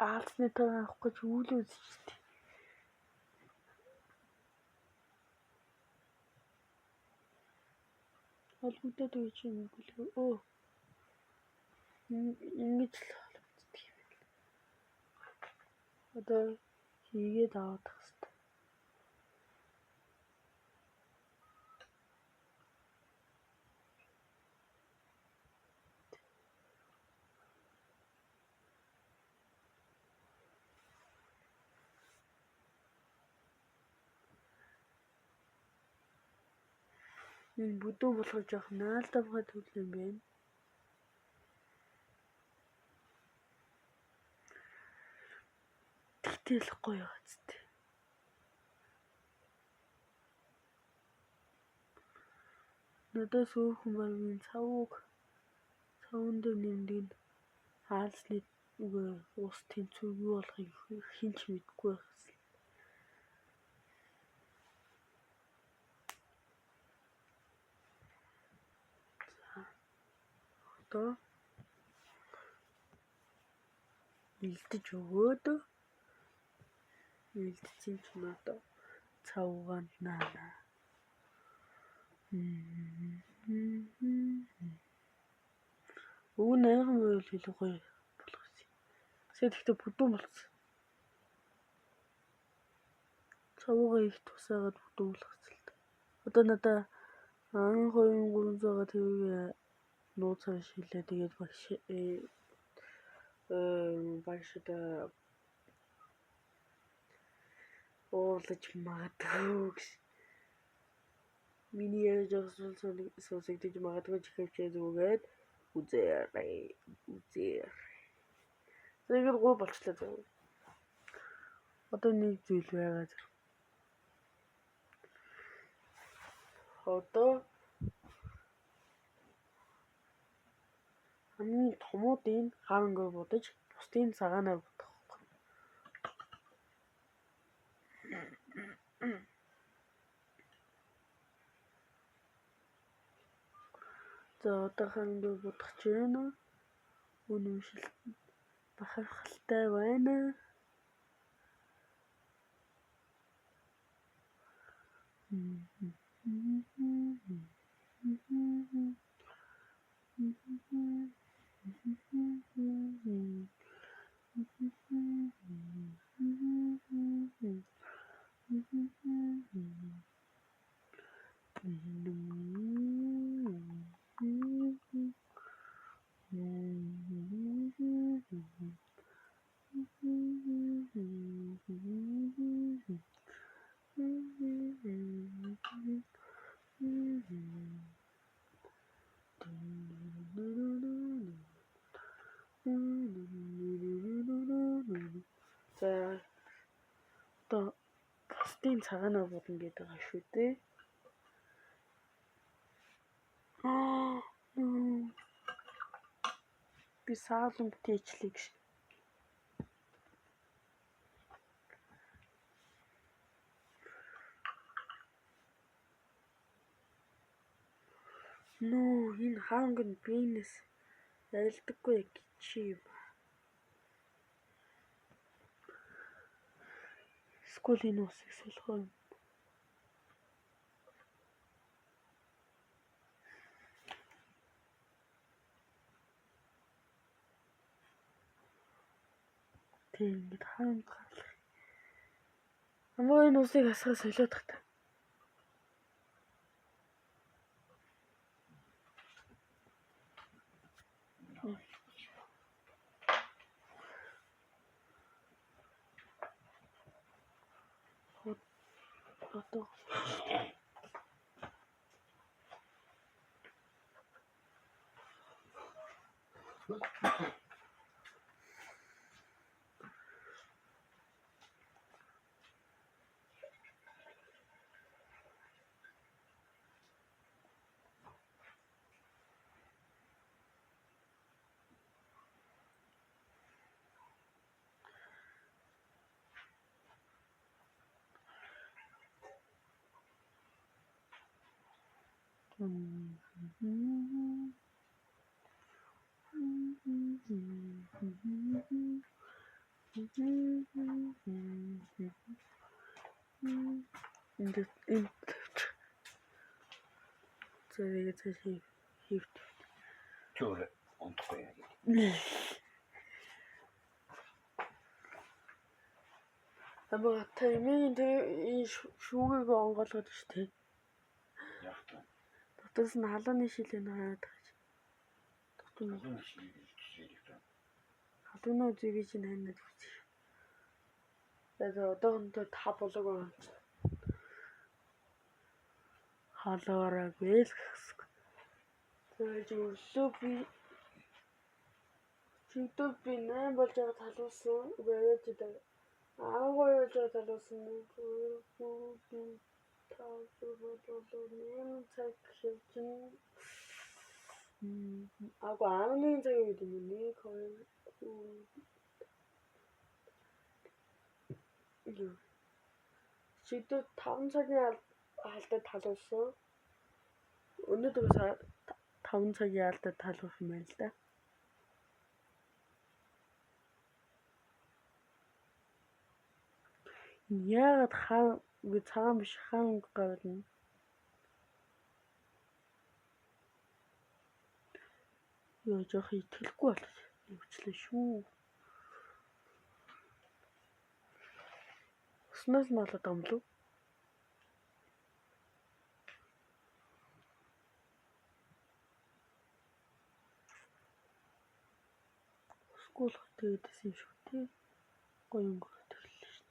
Аалсны тоо авах гэж үүлээ үзчихтэй. Холбогдоод үеч юм гэлээ. Оо. Ингэж л холбогддог юм. Одоо хийгээд авах хэрэгтэй. Энэ бүдүүн болгож явах наалдавгаа төлөв юм байна. Тэгтэл гоё хацтай. Надаас өөхөн багын цавун дээр нэмдэг хаалсны ус тэнцвэг юу болохыг хинч мэдэхгүй байхс. Одоо илдэж өгөөд илдсэн ч надад цавганд наана. Өвн айхан байвал илүү гоё болох юм. Тэгэхдээ бүдүүн болсон. Цавгаа их тусаагаад бүдүүн болгоцсон л та. Одоо надаа 1300-аар тэрийг нууцаар шилээ. Тэгээд багшд уулаж магадгүй гэж. Миний яаж сонсогдож магадгүй ч хэвчээ зүгээд үзээрэй. Тэгээд гоо болчлаа зав. Одоо нэг зүйл байгаад. Одоо хамгийн томуудын хаангаа бодож бусдын цагаанаар бодох. За одоо хаангаа бодох ч байна. Үнэмшил бахархалтай байна. За одоо бусдын цагаанаар бодно гэдэг байгаа шүү дээ. Би саалан бүтээчлээ гэж. Энэ хаангын бизнес ялдаггүй гэж юм. Скулын усыг солихоо. Тэгээд хаанга. Амаа энэ усыг асгаа солиод тахта. Одоо Тэгээд цааш хийвт. Чөөр онцгой яг. Амаа таймын энэ шүүгийг онгоолгоод штэ. Яг та. Дотоос нь халууны шилэн хараад байгаа чи. Халууны шилэг. Халууны үзийг чинь хайнаад үзье. Тэгээд одоохондоо 5 болоог байна. Халуураагүй л гэсэг. Тэгээд өглөө би чигдөө би 8 болж байгаа талуулсан. Барайж байгаа. Аагаа яаж талуулсан нь 5 цаг хэвчин. Ааны цаг үед юм нэг 2 чигдөө 5 цагийн алдад талуулсан. Өнөөдөр 5 цагийн алдад талуулсан байна л да. Яагаад цагаан биш хаан гавна? Яа жоох итгэлгүй болов. Өвчлээ шүү. Уснаас нь болоод байгаа юм лу? Скул хийдсэн юм шүү тий. Гоё өнгөрөх төрлөө шүү.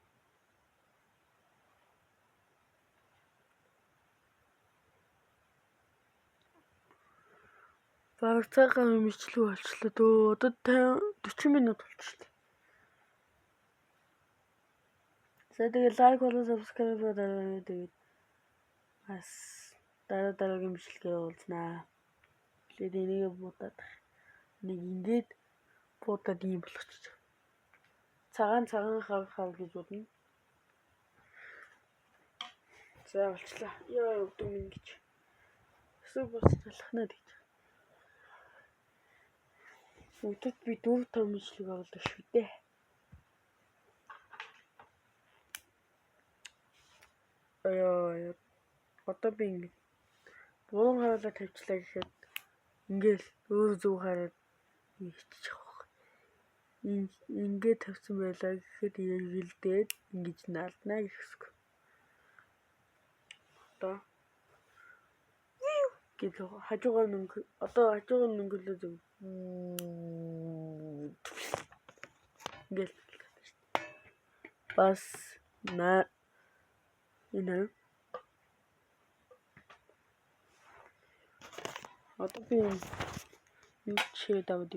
Бараг цагаан мичлэг болчлоо дөө. Одоо 40 минут болчихлоо. Тэгээд лайк болон subscribe дараагаа тэгээд бас дараагийн бичлэгээ уулзнаа. Тэгээд энийг буудаад нэг ингээд буудаад юм болгочих. Цагаан хав гэж бодно. За болчлаа. Яа өгдөг юм гэж. Эсвэл бас залхнаа гэж. Өдөрт би 4-5 бичлэг оруулдаг шүү дээ. Аяа. Одоо би ингэ буруу харуулаад тавьчлаа гэхэд ингээл өөр зүг хараад хийчих واخ. Ингээд тавьсан байлаа гэхэд эргэлдээд ингэж наалднаа гэхсэг. Одоо гэдэг хажуугаар нөнгөлөө зөв. Ингээл бас энэ одоо би юу чихэд аваад